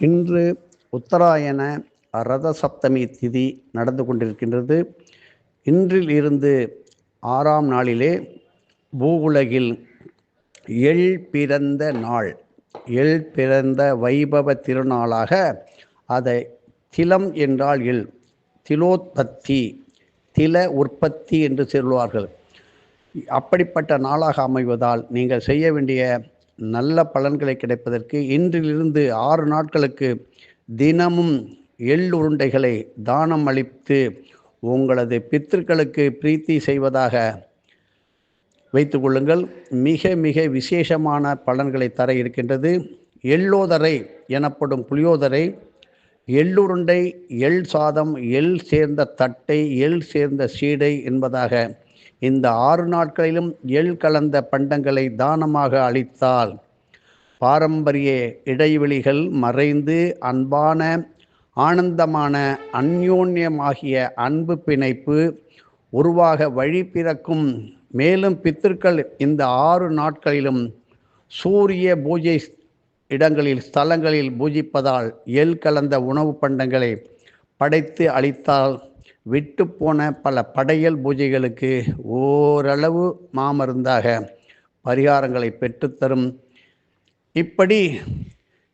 இன்று உத்தராயண ரத சப்தமி திதி நடந்து கொண்டிருக்கின்றது. இன்றில் இருந்து 6ஆம் நாளிலே பூவுலகில் எள் பிறந்த நாள், எள் பிறந்த வைபவ திருநாளாக அதை திலம் என்றால் எள், திலோத்பத்தி, தில உற்பத்தி என்று சொல்வார்கள். அப்படிப்பட்ட நாளாக அமைவதால் நீங்கள் செய்ய வேண்டிய நல்ல பலன்களை கிடைப்பதற்கு இன்றிலிருந்து 6 நாட்களுக்கு தினமும் எள் உருண்டைகளை தானம் அளித்து உங்களது பித்திருக்களுக்கு பிரீத்தி செய்வதாக வைத்து கொள்ளுங்கள். மிக மிக விசேஷமான பலன்களை தர இருக்கின்றது. எள்ளோதரை எனப்படும் புளியோதரை, எள்ளுருண்டை, எள் சாதம், எள் சேர்ந்த தட்டை, எள் சேர்ந்த சீடை என்பதாக இந்த 6 நாட்களிலும் எள் கலந்த பண்டங்களை தானமாக அளித்தால் பாரம்பரிய இடைவெளிகள் மறைந்து அன்பான ஆனந்தமான அந்யோன்யமாகிய அன்பு பிணைப்பு உருவாக வழி பிறக்கும். மேலும் பித்திருக்கள் இந்த 6 நாட்களிலும் சூரிய பூஜை இடங்களில் ஸ்தலங்களில் பூஜிப்பதால் எள் கலந்த உணவு பண்டங்களை படைத்து அளித்தால் விட்டு போன பல படையல் பூஜைகளுக்கு ஓரளவு மாமருந்தாக பரிகாரங்களை பெற்றுத்தரும். இப்படி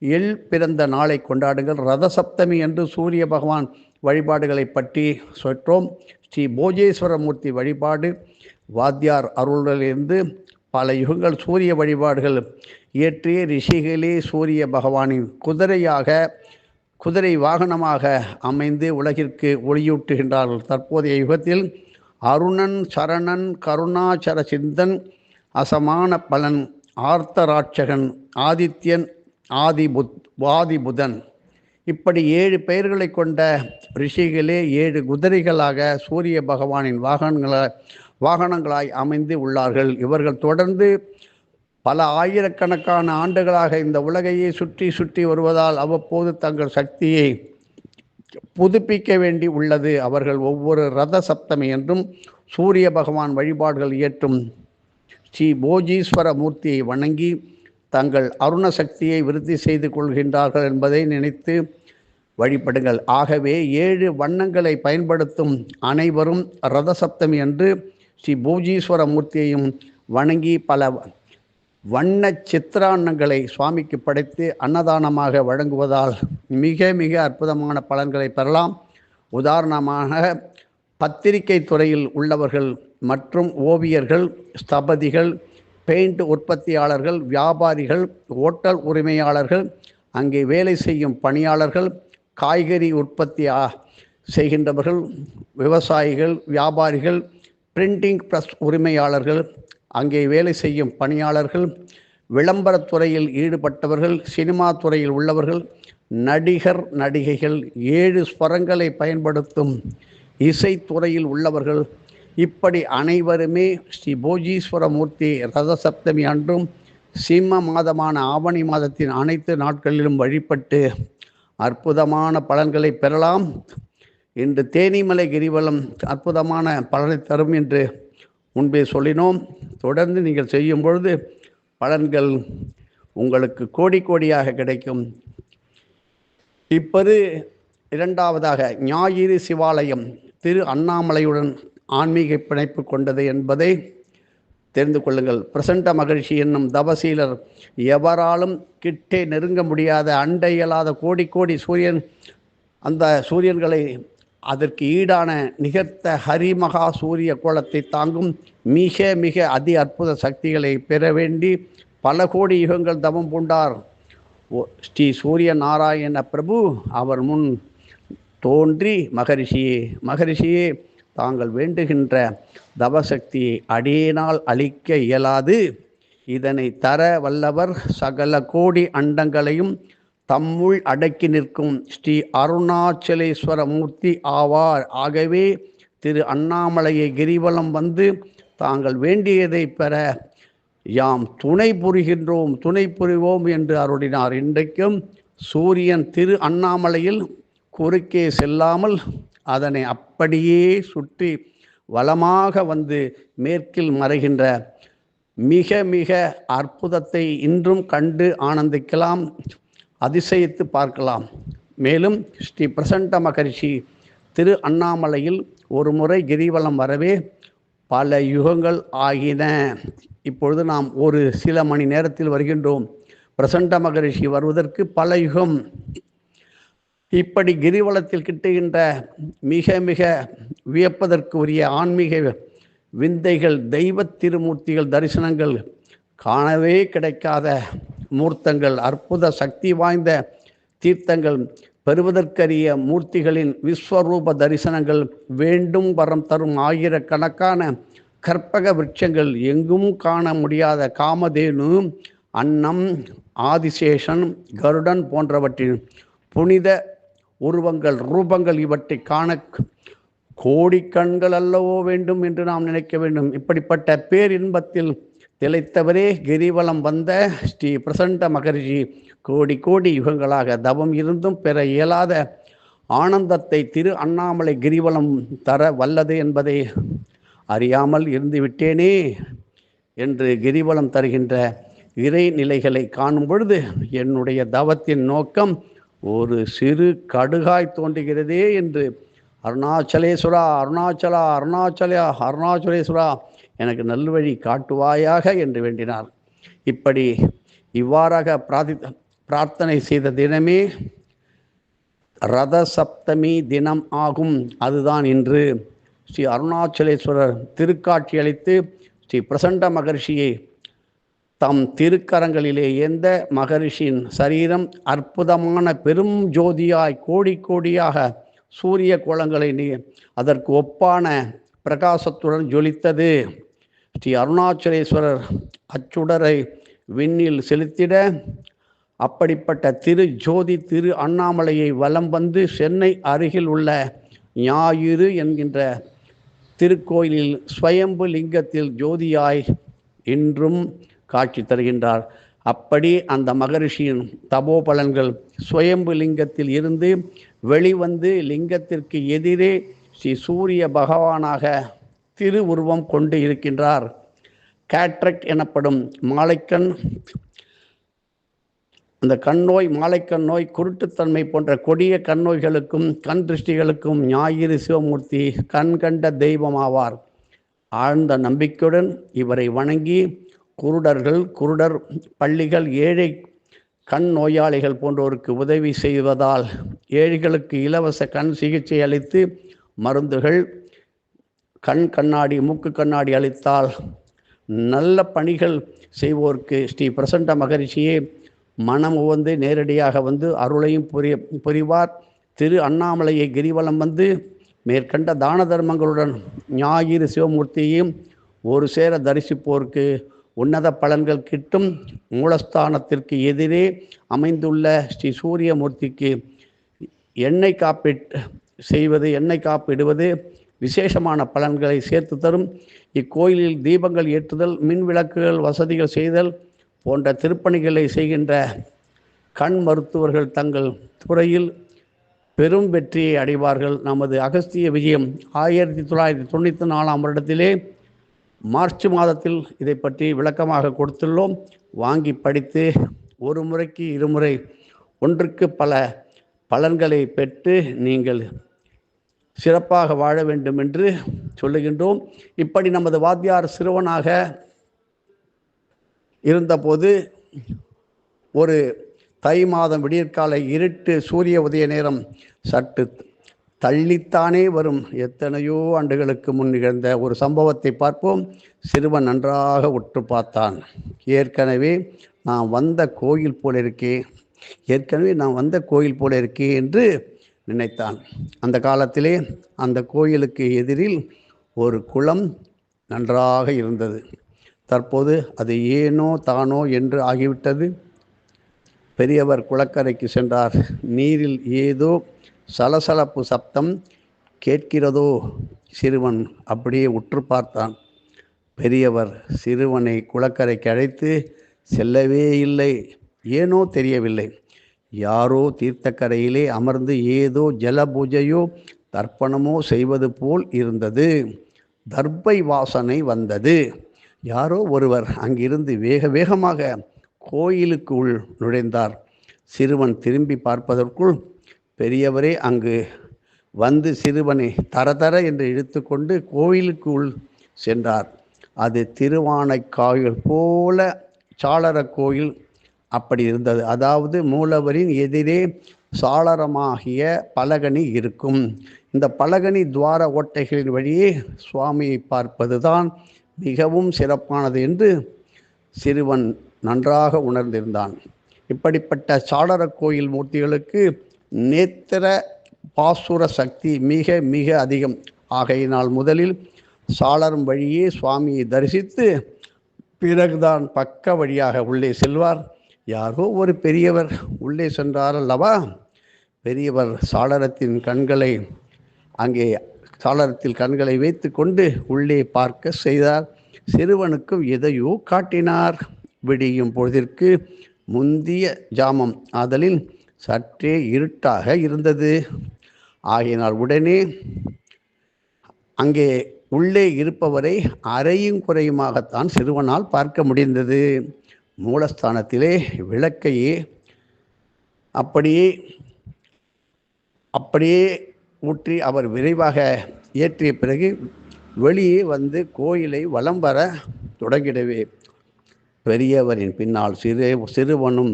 எள் பிறந்த நாளை கொண்டாடுங்கள். ரத சப்தமி என்று சூரிய பகவான் வழிபாடுகளை பற்றி சொற்றோம். ஸ்ரீ போஜேஸ்வரமூர்த்தி வழிபாடு வாத்தியார் அருளிலிருந்து பல யுகங்கள் சூரிய வழிபாடுகள் இயற்றிய ரிஷிகளே சூரிய பகவானின் குதிரை வாகனமாக அமைந்து உலகிற்கு ஒளியூட்டுகின்றார்கள். தற்போதைய யுகத்தில் அருணன், சரணன், கருணாச்சர சிந்தன், அசமான பலன், ஆர்த்தராட்சகன், ஆதித்யன், ஆதிபுதன், இப்படி 7 பெயர்களை கொண்ட ரிஷிகளே 7 குதிரைகளாக சூரிய பகவானின் வாகனங்களாய் அமைந்து உள்ளார்கள். இவர்கள் தொடர்ந்து பல ஆயிரக்கணக்கான ஆண்டுகளாக இந்த உலகையே சுற்றி சுற்றி வருவதால் அவ்வப்போது தங்கள் சக்தியை புதுப்பிக்க வேண்டி உள்ளது. அவர்கள் ஒவ்வொரு ரத சப்தமி என்றும் சூரிய பகவான் வழிபாடுகள் இயற்றும் ஸ்ரீ போஜீஸ்வர மூர்த்தியை வணங்கி தங்கள் அருண சக்தியை விருத்தி செய்து கொள்கின்றார்கள் என்பதை நினைத்து வழிபடுங்கள். ஆகவே 7 வண்ணங்களை பயன்படுத்தும் அனைவரும் ரத சப்தமி என்று ஸ்ரீ போஜீஸ்வர மூர்த்தியையும் வணங்கி பல வண்ண சித்திரான்னங்களை சுவாமிக்கு படைத்து அன்னதானமாக வழங்குவதால் மிக மிக அற்புதமான பலன்களை பெறலாம். உதாரணமாக பத்திரிகை துறையில் உள்ளவர்கள் மற்றும் ஓவியர்கள், ஸ்தபதிகள், பெயிண்ட் உற்பத்தியாளர்கள், வியாபாரிகள், ஓட்டல் உரிமையாளர்கள், அங்கே வேலை செய்யும் பணியாளர்கள், காய்கறி உற்பத்தி செய்கின்றவர்கள், விவசாயிகள், வியாபாரிகள், பிரிண்டிங் பிரஸ் உரிமையாளர்கள், அங்கே வேலை செய்யும் பணியாளர்கள், விளம்பரத்துறையில் ஈடுபட்டவர்கள், சினிமா துறையில் உள்ளவர்கள், நடிகர் நடிகைகள், 7 ஸ்வரங்களை பயன்படுத்தும் இசைத்துறையில் உள்ளவர்கள், இப்படி அனைவருமே ஸ்ரீ போஜீஸ்வர மூர்த்தி ரத சப்தமி அன்றும் சிம்ம மாதமான ஆவணி மாதத்தின் அனைத்து நாட்களிலும் வழிபட்டு அற்புதமான பலன்களை பெறலாம். இன்று தேனிமலை கிரிவலம் அற்புதமான பலனை தரும் என்று முன்பே சொல்லினோம். தொடர்ந்து நீங்கள் செய்யும் பொழுது பலன்கள் உங்களுக்கு கோடி கோடியாக கிடைக்கும். இப்போது 2வதாக ஞாயிறு சிவாலயம் திரு அண்ணாமலையுடன் ஆன்மீக பிணைப்பு கொண்டது என்பதை தெரிந்து கொள்ளுங்கள். பிரசண்ட மகிழ்ச்சி என்னும் தவசீலர் எவராலும் கிட்டே நெருங்க முடியாத அண்டை இயலாத கோடி கோடி அந்த சூரியன்களை அதற்கு ஈடான நிகர்த்த ஹரிமகா சூரிய கோலத்தை தாங்கும் மிக மிக அதி அற்புத சக்திகளை பெற வேண்டி பல கோடி யுகங்கள் தவம் பூண்டார் ஸ்ரீ சூரிய நாராயண பிரபு. அவர் முன் தோன்றி மகரிஷியே தாங்கள் வேண்டுகின்ற தவசக்தியை அடியினால் அளிக்க இயலாது. இதனை தர வல்லவர் சகல கோடி அண்டங்களையும் தம்முள் அடக்கி நிற்கும் ஸ்ரீ அருணாச்சலேஸ்வர மூர்த்தி ஆவார். ஆகவே திரு அண்ணாமலையை கிரிவலம் வந்து தாங்கள் வேண்டியதை பெற யாம் துணை புரிவோம் என்று அருளினார். இன்றைக்கும் சூரியன் திரு அண்ணாமலையில் குறுக்கே செல்லாமல் அதனை அப்படியே சுற்றி வலமாக வந்து மேற்கில் மறைகின்ற மிக மிக அற்புதத்தை இன்றும் கண்டு ஆனந்திக்கலாம். அதிசயித்து பார்க்கலாம். மேலும் ஸ்ரீ பிரசண்ட மகரிஷி திரு அண்ணாமலையில் ஒரு முறை கிரிவலம் வரவே பல யுகங்கள் ஆகின. இப்பொழுது நாம் ஒரு சில மணி நேரத்தில் வருகின்றோம். பிரசண்ட மகரிஷி வருவதற்கு பல யுகம். இப்படி கிரிவலத்தில் கிட்டுகின்ற மிக மிக வியப்பதற்கு உரிய ஆன்மீக விந்தைகள், தெய்வ திருமூர்த்திகள் தரிசனங்கள், காணவே கிடைக்காத மூர்த்தங்கள், அற்புத சக்தி வாய்ந்த தீர்த்தங்கள், பெறுவதற்கரிய மூர்த்திகளின் விஸ்வரூப தரிசனங்கள், வேண்டும் வரம் தரும் ஆயிரக்கணக்கான கற்பக விருட்சங்கள், எங்கும் காண முடியாத காமதேனு, அன்னம், ஆதிசேஷன், கருடன் போன்றவற்றின் புனித உருவங்கள், ரூபங்கள், இவற்றை காண கோடி கண்கள் அல்லவோ வேண்டும் என்று நாம் நினைக்க வேண்டும். இப்படிப்பட்ட பேரின்பத்தில் திளைத்தவரே கிரிவலம் வந்த ஸ்ரீ பிரசண்ட மகரிஷி கோடி கோடி யுகங்களாக தவம் இருந்தும் பெற இயலாத ஆனந்தத்தை திரு அண்ணாமலை கிரிவலம் தர வல்லது என்பதை அறியாமல் இருந்து விட்டேனே என்று கிரிவலம் தருகின்ற இறை நிலைகளை காணும் பொழுது என்னுடைய தவத்தின் நோக்கம் ஒரு சிறு கடுகாய் தோன்றுகிறதே என்று அருணாச்சலேஸ்வரா, அருணாச்சலா, அருணாச்சலா, அருணாச்சலேஸ்வரா, எனக்கு நல்வழி காட்டுவாயாக என்று வேண்டினார். இவ்வாறாக பிரார்த்தனை செய்த தினமே ரத சப்தமி தினம் ஆகும். அதுதான் இன்று. ஸ்ரீ அருணாச்சலேஸ்வரர் திருக்காட்சி அளித்து ஸ்ரீ பிரசண்ட மகரிஷியை தம் திருக்கரங்களிலே எந்த மகரிஷியின் சரீரம் அற்புதமான பெரும் ஜோதியாய் கோடி கோடியாக சூரிய கோலங்களை அதற்கு ஒப்பான பிரகாசத்துடன் ஜொலித்தது. ஸ்ரீ அருணாச்சலேஸ்வரர் அச்சுடரை விண்ணில் செலுத்திட அப்படிப்பட்ட திரு ஜோதி திரு அண்ணாமலையை வலம் வந்து சென்னை அருகில் உள்ள ஞாயிறு என்கின்ற திருக்கோயிலில் ஸ்வயம்பு லிங்கத்தில் ஜோதியாய் இன்றும் காட்சி தருகின்றார். அப்படி அந்த மகரிஷியின் தபோபலன்கள் ஸ்வயம்பு லிங்கத்தில் இருந்து வெளிவந்து லிங்கத்திற்கு எதிரே ஸ்ரீ சூரிய பகவானாக திரு உருவம் கொண்டு இருக்கின்றார். கேட்ரக்ட் எனப்படும் மாலைக்கண், அந்த கண்ணோய், மாலைக்கண் நோய், குருட்டுத்தன்மை போன்ற கொடிய கண்ணோய்களுக்கும் கண் திருஷ்டிகளுக்கும் ஞாயிறு சிவமூர்த்தி கண் கண்ட தெய்வமாவார். ஆழ்ந்த நம்பிக்கையுடன் இவரை வணங்கி குருடர் பள்ளிகள், ஏழை கண் நோயாளிகள் போன்றோருக்கு உதவி செய்வதால் ஏழைகளுக்கு இலவச கண் சிகிச்சை அளித்து மருந்துகள், கண்ணாடி, மூக்கு கண்ணாடி அளித்தால் நல்ல பணிகள் செய்வோருக்கு ஸ்ரீ பிரசண்ட மகரிஷியே மனம் உவந்து நேரடியாக வந்து அருளையும் புரிவார். திரு அண்ணாமலையை கிரிவலம் வந்து மேற்கண்ட தான தர்மங்களுடன் ஞாயிறு சிவமூர்த்தியையும் ஒரு சேர தரிசிப்போருக்கு உன்னத பலன்கள் கிட்டும். மூலஸ்தானத்திற்கு எதிரே அமைந்துள்ள ஸ்ரீ சூரியமூர்த்திக்கு எண்ணெய் காப்பிடுவது விசேஷமான பலன்களை சேர்த்து தரும். இக்கோயிலில் தீபங்கள் ஏற்றுதல், மின் விளக்குகள் வசதிகள் செய்தல் போன்ற திருப்பணிகளை செய்கின்ற கண் மருத்துவர்கள் தங்கள் துறையில் பெரும் வெற்றியை அடைவார்கள். நமது அகஸ்திய விஜயம் 1994 வருடத்திலே மார்ச் மாதத்தில் இதை பற்றி விளக்கமாக கொடுத்துள்ளோம். வாங்கி படித்து ஒரு முறைக்கு இருமுறை ஒன்றுக்கு பல பலன்களை பெற்று நீங்கள் சிறப்பாக வாழ வேண்டும் என்று சொல்லுகின்றோம். இப்படி நமது வாத்தியார் சிறுவனாக இருந்தபோது ஒரு தை மாதம் விடியற்காலை இருட்டு சூரிய உதய நேரம் சற்று தள்ளித்தானே வரும். எத்தனையோ ஆண்டுகளுக்கு முன் நிகழ்ந்த ஒரு சம்பவத்தை பார்ப்போம். சிறுவன் நன்றாக உற்று பார்த்தான். ஏற்கனவே நான் வந்த கோயில் போல இருக்கே என்று நினைத்தான். அந்த காலத்திலே அந்த கோயிலுக்கு எதிரில் ஒரு குளம் நன்றாக இருந்தது. தற்போது அது ஏனோ தானோ என்று ஆகிவிட்டது. பெரியவர் குளக்கரைக்கு சென்றார். நீரில் ஏதோ சலசலப்பு சப்தம் கேட்கிறதோ? சிறுவன் அப்படியே உற்று பார்த்தான். பெரியவர் சிறுவனை குளக்கரைக்கு அழைத்து செல்லவே இல்லை. ஏனோ தெரியவில்லை. யாரோ தீர்த்தக்கரையிலே அமர்ந்து ஏதோ ஜல பூஜையோ தர்ப்பணமோ செய்வது போல் இருந்தது. தர்ப்பை வாசனை வந்தது. யாரோ ஒருவர் அங்கிருந்து வேகமாக கோயிலுக்குள் நுழைந்தார். சிறுவன் திரும்பி பார்ப்பதற்குள் பெரியவரே அங்கு வந்து சிறுவனை தர என்று இழுத்து கொண்டு கோயிலுக்குள் சென்றார். அது திருவானைக்காவல் போல சாளர கோயில் அப்படி இருந்தது. அதாவது மூலவரின் எதிரே சாளரமாகிய பலகனி இருக்கும். இந்த பலகனி துவார ஓட்டைகளின் வழியே சுவாமியை பார்ப்பதுதான் மிகவும் சிறப்பானது என்று சிறுவன் நன்றாக உணர்ந்திருந்தான். இப்படிப்பட்ட சாளர கோயில் மூர்த்திகளுக்கு நேத்திர பாசுர சக்தி மிக மிக அதிகம். ஆகையினால் முதலில் சாளரம் வழியே சுவாமியை தரிசித்து பிறகுதான் பக்க வழியாக உள்ளே செல்வார். யாரோ ஒரு பெரியவர் உள்ளே சென்றார் அல்லவா. பெரியவர் சாளரத்தில் கண்களை வைத்து கொண்டு உள்ளே பார்க்க செய்தார். சிறுவனுக்கும் எதையோ காட்டினார். விடியும் பொழுதிற்கு முந்திய ஜாமம் ஆதலில் சற்றே இருட்டாக இருந்தது. ஆகினால் உடனே அங்கே உள்ளே இருப்பவரை அறையும் குறையுமாகத்தான் சிறுவனால் பார்க்க முடிந்தது. மூலஸ்தானத்திலே விளக்கையே அப்படியே ஊற்றி அவர் விரைவாக ஏற்றிய பிறகு வெளியே வந்து கோயிலை வலம் வர தொடங்கிடவே பெரியவரின் பின்னால் சிறுவனும்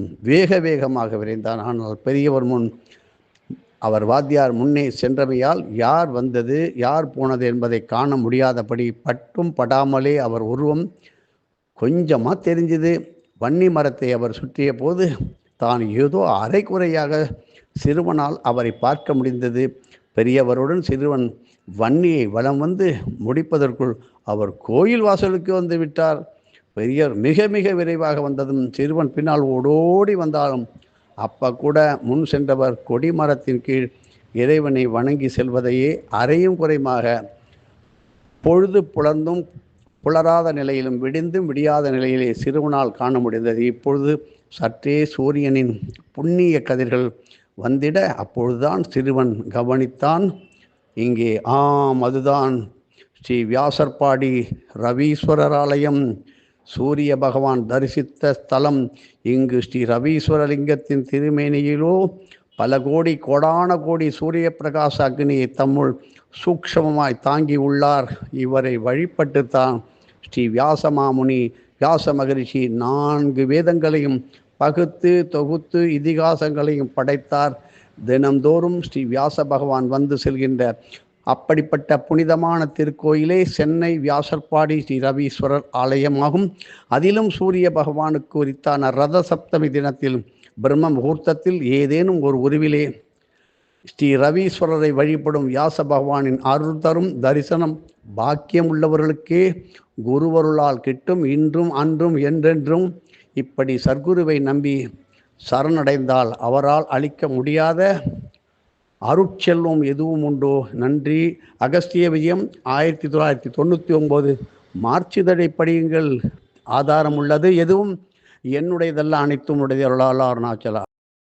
வேகமாக விரைந்தான். ஆனால் பெரியவர் முன் அவர் வாத்தியார் முன்னே சென்றமையால் யார் வந்தது யார் போனது என்பதை காண முடியாதபடி பட்டும் படாமலே அவர் உருவம் கொஞ்சமாக தெரிஞ்சது. வன்னி மரத்தை அவர் சுற்றிய போது தான் ஏதோ அரைக்குறையாக சிறுவனால் அவரை பார்க்க முடிந்தது. பெரியவருடன் சிறுவன் வன்னியை வலம் வந்து முடிப்பதற்குள் அவர் கோயில் வாசலுக்கு வந்து விட்டார். பெரியவர் மிக மிக விரைவாக வந்ததும் சிறுவன் பின்னால் ஓடோடி வந்தாலும் அப்ப கூட முன் சென்றவர் கொடிமரத்தின் கீழ் இறைவனை வணங்கி செல்வதையே அறையும் குறைமாக பொழுது புலர்ந்தும் புலராத நிலையிலும் விடிந்தும் விடியாத நிலையிலே சிறுவனால் காண முடிந்தது. இப்பொழுது சற்றே சூரியனின் புண்ணிய கதிர்கள் வந்திட அப்பொழுதுதான் சிறுவன் கவனித்தான். இங்கே அதுதான் ஸ்ரீ வியாசர்பாடி ரவீஸ்வரர் ஆலயம், சூரிய பகவான் தரிசித்த ஸ்தலம். இங்கு ஸ்ரீ ரவீஸ்வரலிங்கத்தின் திருமேனியிலோ பல கோடான கோடி சூரிய பிரகாச அக்னியை தம்முள் சூக்ஷமமாய் தாங்கி உள்ளார். இவரை வழிபட்டுத்தான் ஸ்ரீ வியாசமாமுனி வியாச மகரிஷி 4 வேதங்களையும் பகுத்து தொகுத்து இதிகாசங்களையும் படைத்தார். தினந்தோறும் ஸ்ரீ வியாச பகவான் வந்து செல்கின்ற அப்படிப்பட்ட புனிதமான திருக்கோயிலே சென்னை வியாசர்பாடி ஸ்ரீ ரவீஸ்வரர் ஆலயமாகும். அதிலும் சூரிய பகவானுக்கு உரித்தான ரத சப்தமி தினத்தில் பிரம்ம முகூர்த்தத்தில் ஏதேனும் ஒரு உருவிலே ஸ்ரீ ரவீஸ்வரரை வழிபடும் வியாச பகவானின் அருள் தரும் தரிசனம் பாக்கியம் உள்ளவர்களுக்கே குருவருளால் கிட்டும். இன்றும் அன்றும் என்றென்றும் இப்படி சர்க்குருவை நம்பி சரணடைந்தால் அவரால் அளிக்க முடியாத அருட்செல்வம் எதுவும் உண்டோ? நன்றி. அகஸ்திய விஜயம் 1999 மார்ச் இதழை படியுங்கள். ஆதாரம் உள்ளது. எதுவும் என்னுடையதல்ல, அனைத்தும் உடைய அருளாளர் அருணாச்சலா.